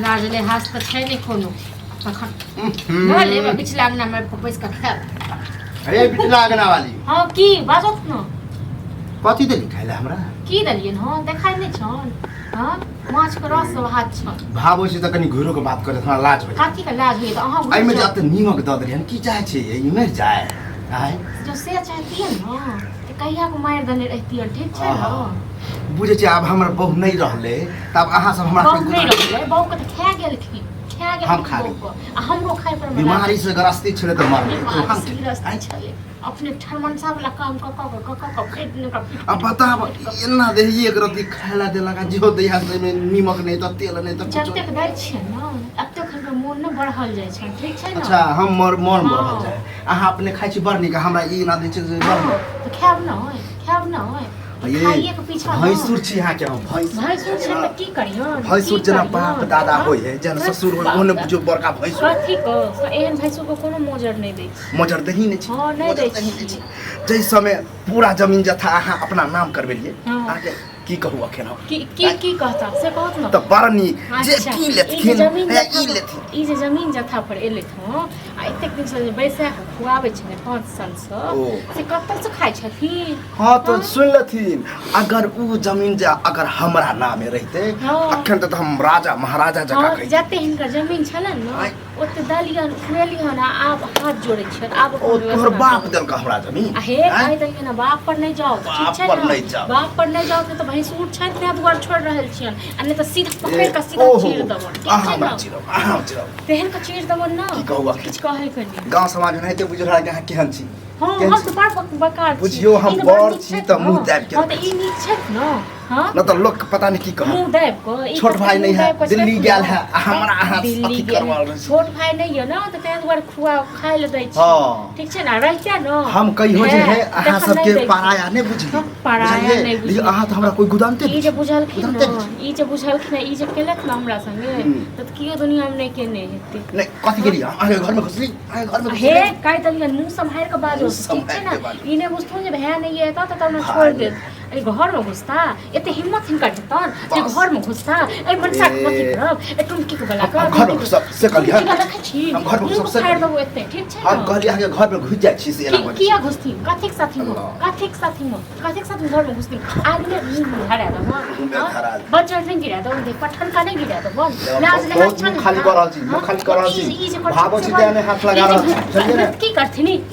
लाज ले हाथ त छै नै कोनो तखन न लेबे पिछला अंगना में पैस का खा अरे पिछला अंगना वाली हां की बाजत न कथि देली खाइला हमरा की दलियन हां देखाइ नै छन हां माछ के रस हाथ छ भाबो से त कनी घुरो के बात करे थोड़ा लाज होय काठी का लाज होय त अहाँ आई में जाते नीमक द देलियन की चाहे छे ई मर जाए आय जो से चाहती है न त कहिया को मार देने रहती है ठीक छै न बुझे छी अब हमर बहु नहीं रहले तब अहाँ सब हमरा बहु नहीं रहले बहु के त खा गेलखिन हम खा हमरो खाए पर बीमारी से ग्रस्ती छले त मर हम ग्रस्ती छले अपने ठरमनसा वाला काम क पेट ने अब बता इना देही एक रति खाइला देला का जो दैया से में नीमक नहीं त तेल नहीं त जब तक दै छै न अब तक हमर मोन न बढ़ल जाय छै ठीक छै न अच्छा हम मन बढ़ल जाय अहाँ अपने खाइ छी बरनी का हमरा ई ना दै छै त खाब न होय खाइए के पीछा भैंसुर छी यहाँ के हम भैंसुर छै त की करियो भैंसुर जना बाप दादा होय है जना ससुर होय ओने बुझो बड़का भैंसुर ठीक हो एहन भैंसुर को कोनो मोजर नहीं दै मोजर दही नहीं छी हां नहीं दै छी जै समय पूरा जमीन जथा अहाँ अपना नाम करबेलिए आगे की कहू अखन हम की कहता से कहत न त बरनी जे की लेथिन ई लेथिन ई जे जमीन जथा पर एले थो आ एतेक दिन से बैसा खुआबै छै 5 साल से कतौ से खाइ छथिन हां तो सुन लथिन अगर उ जमीन जे अगर हमरा नाम रहते अखन त हम राजा महाराजा जका कहि जते हिनकर जमीन छलन न ओते दलियन खुएलियन आब हाथ जोड़ै छै आब तोहर बाप देलका हमरा जमीन हे कहि देलियन ना बाप पर नहीं जाओ ठीक छै ना बाप पर नहीं जाओ त भैंसुर छै ते दुआर छोड़ रहल छियन आ नहीं त सीधा पकड़ के सीधा चीर देबन अहाँ चिरो तेहन का चीर देबन ना की कहू किछ कहै कनी गांव समाज में ते बुझरा के केहन छी हां हम तो बड़ बकार छी बुझियो हम बड़ छी त मुंह दाब के हां त ई नीक छै न हां न त लोग पता नहीं की कह मुंह दाब को छोट भाई नहीं है दिल्ली गेल है हमरा हाथ अथी करवाल रही छोट भाई नहीं है ना त ते दुआर खुआ खाइ ल दै छी ठीक छै ना रहते न हम कहियो जे है अहाँ सब के पराया नहीं बुझी पराया नहीं बुझी अहाँ त हमरा कोई गुदानते ई जे बुझलखिन न ई जे बुझलखिन ई जे केलक न हमरा संगे त कियो दुनिया में नहीं केने हेते नहीं कथि गेली आगे घर में घुसली आगे घर में हे काई दलिया मुंह संभार के बाजो ठीक छै ना ई ने बुझथुन जे भै नहीं है त तब न छोड़ दे अरे घर में घुसता एते हिम्मत हिनका जतन जे घर में घुसता ए मनसा कथि करब ए टुनकी के बला कर घर में सब से कहलिया हम घर में सब से कर दबो एते ठीक छै हम कहलिया के घर में घुस जाय छी से एना किया घुसती कथि के साथी घर में घुसती आदमी मुंह हरा दो बच्चा नहीं गिरा दो देख पठन का नहीं गिरा दो बोल लाज ले हाथ छन खाली कर रहल छी मुंह खाली कर रहल छी भाबो छी देने हाथ लगा रहल छी चलिए ना की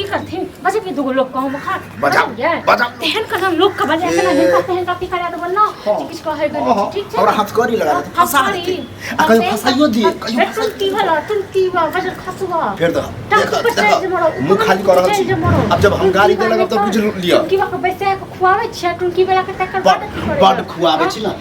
करथिन बजे के दुगो लोग कहू मखा बजा तेहन का हम लोग का बजा के नहीं कहते हैं कथि करा दो बोलना किछ कहै गनी ठीक छै हमरा हाथ करी लगा दे फंसा दे आ कहियो फंसाइयो दिए कहियो तुम बजा खसुआ फिर देखो मुंह खाली कर रहल छी अब जब हम गाड़ी दे लगा तो बुझ लिया की बा के बैसा के खुआवे छै टुनकी बेला के तकर बड खुआवे छी ना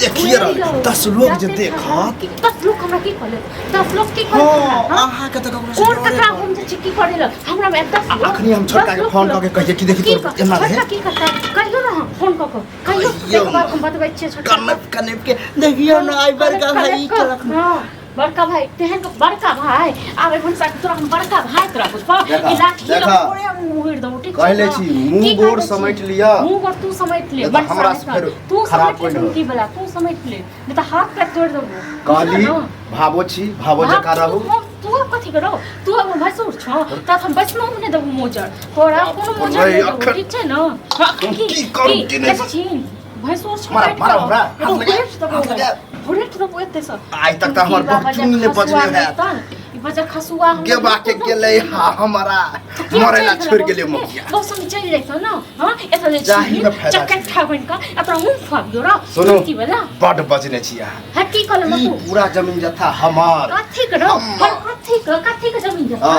देखिए रह 10 लोग जे देखत 10 लोग हमरा की कहले 10 लोग की कहले आहा के त कोन ककरा हम जे की करले हमरा में 10 लोग अखनी हम छोटका के फोन करके कहिए कि देखि तो एना रहे की करता कहियो ना फोन क कहियो एक बार हम बतबै छियै छोटका कनेप के देखियो ना आई बड़का भाई के रखना बड़का भाई तेहन का बड़का भाई आवे भनसा तोरा हम बड़का भाई तोरा पुष्पा ई लाठी लगे मुहिर दो ठीक कहले छी मुंह गोड़ समेट लिया मुंह गोड़ तू समेट ले हमरा फिर तू खराब कोई नहीं की बला तू समेट ले नहीं तो हाथ पैर तोड़ देबो काली भाबो छी भाबो जका रहू तू कथि करो तू अब भैंसुर छ त हम बैसनो नहीं देबो मोजर तोरा कोनो मोजर नहीं देबो ठीक छै न की करू कि नहीं भैंसुर छ मारा हाथ लगा बुलेट तो पोते स आई तक त हमर बचुन ने बजले है ई बजा खसुआ के बाके गेले हमरा मरेला छोड़ गेले मकिया बस हम चल जाइतो न हां एत ले छी चक्कर ठाबन का अपना मुंह फाग दो र की बला बड बजने छी है की कल म तू पूरा जमीन जथा हमार कथि करो कथि के जमीन जथा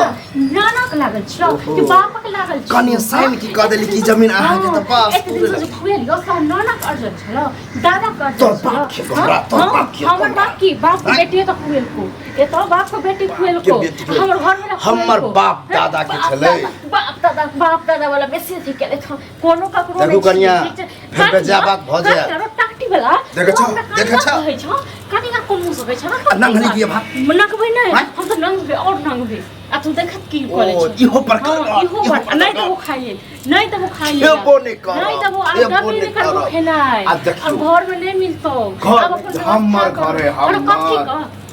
नाना के लागल छ कि बाप के लागल छ कनी साइन की क देली की जमीन अहाँ के त पास पूरे खुएल यो सब नाना के अर्जन छ दादा के तो बाप के घोड़ा तो बाप के हमर बाप की बाप के बेटी त खुएल को ए तो बाप के बेटी खुएल को हमर घर में हमर बाप दादा के छले बाप दादा वाला बेसी थी केले छ कोनो ककरो देखो कनिया फिर बेजा बात भ जाय टाकटी वाला देख छ कनी का कोन मुस होय छ नंगली के भात नंगबे नहीं हम तो नंगबे और नंगबे आ तू देखत की करे छ इहो पर इहो पर नहीं तो वो खाइए नहीं तो वो खाइए एबो नहीं कर नहीं तो वो आदमी नहीं कर खेनाय और घर में नहीं मिलतो हमर घरे हम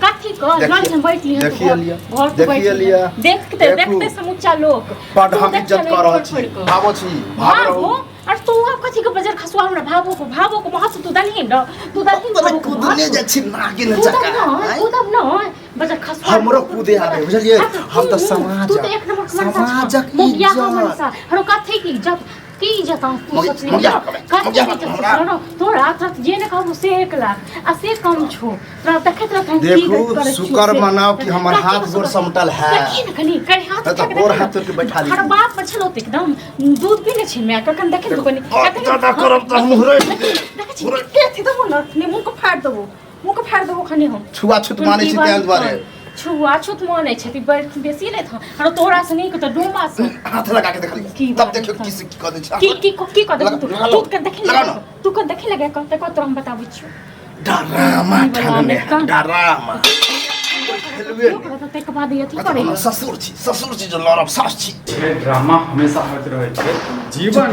काठी को लंच में बैठ लिया देखिए लिया घर पे देखिए बैठ लिया देखते देखते समूचा लोग बड हम इज्जत कर रहल छी भाबो छी भाब रहू और तू कथी के बजर खसवा हमरा भाबो को महत्व तू दलहीन र तू दलहीन तब कूदने जा छी नागिन चका तू तब न बजर खसवा हमरो कूदे आबे बुझलिए हम त समाज तू तो एक नंबर समाजक मुखिया इज्जत हमसा हरो कथी की इज्जत की इज्जत तू सोचली तोरा रात जे ने कहबो से 1 लाख आ से कम छो तोरा देखत रह हम देखू शुक्र मनाओ कि हमर हाथ गोड़ समटल है देखी न कनी कर हाथ त गोड़ हाथ के बैठा ली हर बात पर छलो त एकदम दूध पीने छी मैं कखन देखे तो कनी दादा करब त हम हुरै देखे के थी तो न मुंह को फाड़ देबो खनी हम छुआछूत मानै छी तें दुआरे छुआछूत मानै छै ती बेसी नै था हर तोरा से नहीं तो डोमा से हाथ लगा के देखली तब देखियो की कर दै छै की कर दे तू कर देखे तू कर देखे लगे कहते को तो हम बताबै छियो डरामा ठाने डरामा ससुर छी जो लड़ब सास छी ड्रामा हमेशा होइत रहै छै जीवन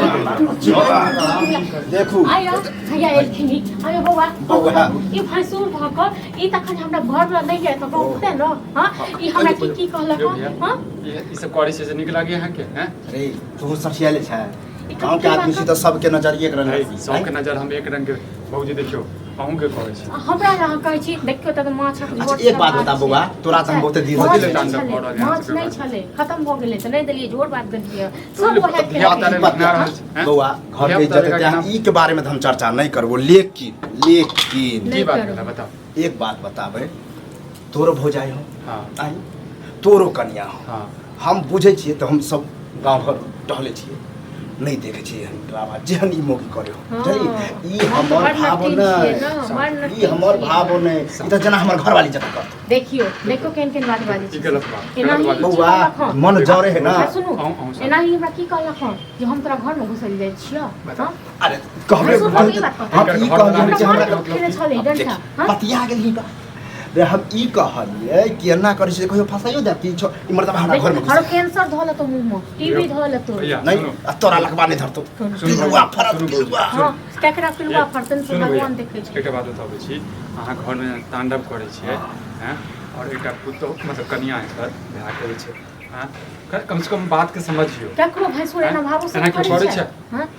देखू आया भैया एलखिनी आया बौआ ई भैंसुर भकर ई तखन हमरा घर ल नै जाय त कहते न हां ई हमरा की कहलक हां ई सब करै छै से नीक लागे अहाँ के हैं अरे तू सठियाले छै गांव के आदमी छी त सबके नजर एक रंग है सबके नजर हम एक रंग के भौजी देखियो अहूं के कहै छी हमरा यहाँ कहै छी देखियो त माछक अच्छा एक बात बता बौआ तोरा त हम बहुते दिन हो गेलै माछ नै छले खत्म भ गेलै त नै देलिए जोर बात देलिए सब वही बौआ घर के इज्जत है ई के बारे में हम चर्चा नहीं करबो लेकिन की बात बताओ एक बात बताबे तोरो भौजाई हो हां आई तोरो कन्या हो हां हम बुझे छिए त हम सब गांव घर टहले छिए नहीं देखे छिए ड्रामा जेहन ई मोगी करे हो जरी ई हमर भाव नै ई हमर भाव नै ई त जना हमर घरवाली जत कर देखियो केन बात बाजी ई गलत बात बौआ मन जरे है ना सुनु एना ही हमरा की कहलक हन जे हम तोरा घर में घुसल जाय छियो अरे कहबे हम ई कहलिए जे हमरा पतिया गेली रे हम ई कहलिए कि एना करे से कहियो फसाइयो दे कि ई मर्दबा हमरा घर में हर कैंसर धोले तो मुंह में टीबी धोले तो नहीं तोरा लगवा नहीं धरतो पिलुआ फरत पिलुआ हां केकरा पिलुआ फरतन से भगवान देखे छै एकटा बात बताबै छी अहाँ घर में तांडव करे छियै हैं और एकटा पुतो मतलब कन्या है बियाह करे छै हां कम से कम बात के समझियो केकरो भैंसुर एना भावो से करे छै हां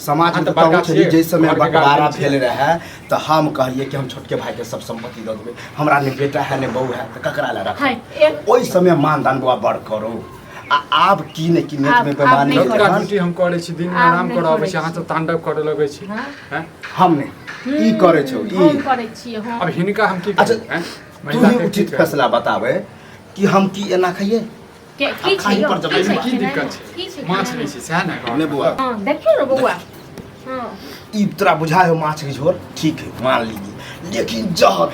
समाज में बताओ छली जै समय बकवारा फैल रहा है तो हम कहिए कि हम छोटके भाई के सब संपत्ति दे देबे हमरा ने बेटा है ने बहू है तो ककरा ला रख ओई समय मानदान बुआ बड़ करो आब की ने की नेट में बेमानी ड्यूटी हम करे छी दिन में आराम कराबै छी अहाँ तो तांडव करे लगै छी हैं हम ने ई करे छौ ई हम करे छी हम अब हिनका हम की अच्छा तू ही उचित फैसला बताबे कि हम की एना खइए के की छै की दिक्कत छै माछ नहीं छै सह ना ने बुआ हां देखियो रे बुआ हां ई तोरा बुझाय हो माछ के झोर ठीक है मान लीजिए लेकिन जहर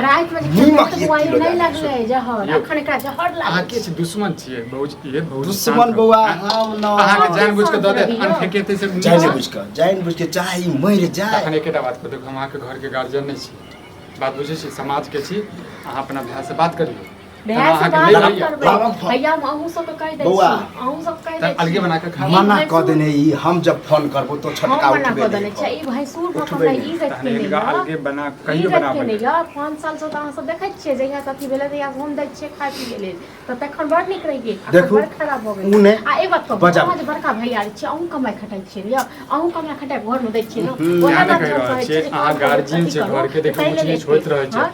रात में नीमक ये किलो नहीं लगले जहर अखन का जहर लागे अहाँ के छै दुश्मन छियै बहुत ये बहुत दुश्मन बुआ हम न अहाँ के जान बुझ के द दे अन फेकेते से जान बुझ के चाहे मर जाए अखन एकेटा बात को देखो हम अहाँ के घर के गार्जियन नहीं छी बात बुझे छी समाज के छी अहाँ अपना भाई से बात करियो भैया अहूँ सब कह दै छी अहूँ सब कह दै अलगे बना के खा मना क देने ई हम जब फोन करबो तो छटका उठबे देने छै ई भैंसुर भकला ई गत के नहीं अलगे बना कहियो बनाबै नहीं यार 5 साल से अहाँ सब देखै छियै जहिया अथी भेलै तहिया हम दै छियै खाय पी लेल त तखन बड़ नीक रहि गेल देखू खराब भ गेल आ एक बात कहब समाज बड़का भैया छी अहूँ कमाई खटाइ छियै या अहूँ कमाई खटाइ घर में दै छियै न ओहे बात छै अहाँ गार्जियन छै घर के देखो कुछ नहीं होइत रहै छै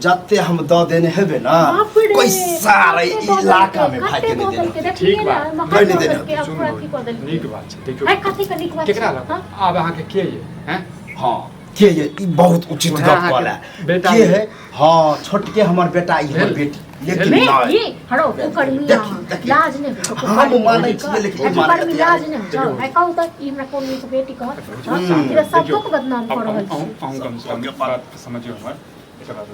जत्ते हम द देने हेबे ना कोई सारे इलाका में भाई के नहीं देने ठीक बात नहीं देने नीक बात छै देखियो है कथि के नीक बात केकरा आब अहाँ के ये हैं हां के ये ई बहुत उचित गप कहला के है हां छोटके हमर बेटा ई हमर बेटी लेकिन ये हरो ओकर मियां लाज ने हम मानै छियै लेकिन मानै लाज ने जाओ है कहू त ई हमरा कोन से बेटी कह तेरा सब को बदनाम कर रहल छी हम कम से कम बात समझियो हमर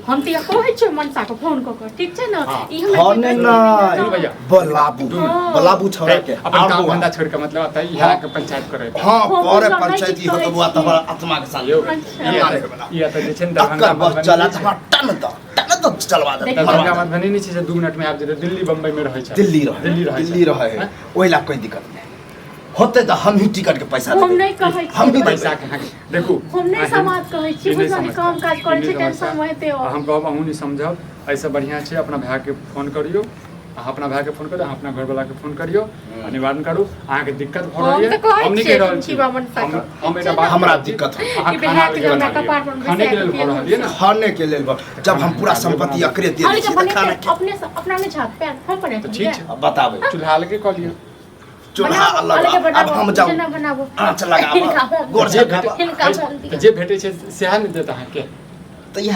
हम तिया कहै छै मनसा को फोन क के ठीक छै न ई हमरा नहीं बलाबू छोड़ा के अपन काम धंधा छोड़ के मतलब आता यहाँ के पंचायत करे हां करे पंचायती हो तो बुआ तोहर आत्मा के साथ ये तो जे छै दरभंगा बस चला टन तो चलवा दे दरभंगा मत बनी नहीं छै 2 मिनट में आब जे दिल्ली बम्बई में रहै छै दिल्ली रहे ओइला कोई दिक्कत नहीं होते तो हम ही टिकट के पैसा हम देबै। नहीं कहै छी हम ही पैसा के हाँ देखू हम नहीं समाज कहै छी बुझल काम काज करै छी टेंशन होते हो हम कहब अहूँ नहीं समझब ऐसे बढ़िया छै अपना भाई के फोन करियो अहाँ अपना भाई के फोन करियो अहाँ अपना घर वाला के फोन करियो निवारण करू अहाँ के दिक्कत भ रहल है हम नहीं कह रहल छी हम एटा बात हमरा दिक्कत है अहाँ खाने के लेल भ रहल है ना खाने के लेल जब हम पूरा संपत्ति एकरे दे दै छी त खाना के अपने अपना में छत पे हम पर तो ठीक छै बताबै चूल्हा लगे कह लियो चूल्हा अलग अब हम जाऊ बनाबो आँच लगाबो गोर जे झकाबो जे भेटै छै सेहा नहीं देत अहाँ के त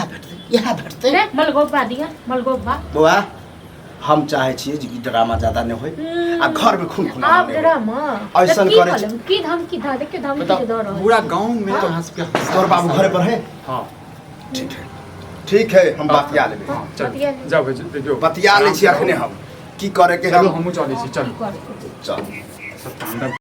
यह भेटतै मलगोबा दिया मलगोबा बौआ हम चाहे छियै जे ड्रामा ज्यादा नहीं होय आ घर में खून खून आप ड्रामा ऐसन करे छै की धमकी धा देखियो धमकी के दर रहा पूरा गांव में तो यहाँ से तोर बाबू घरे पर है हाँ ठीक है हम बतिया लेबै हाँ चल जाओ देखियो बतिया लै छी अखने हम की करे के चलो हम हमहूँ चलै छी चल चल सब तांडव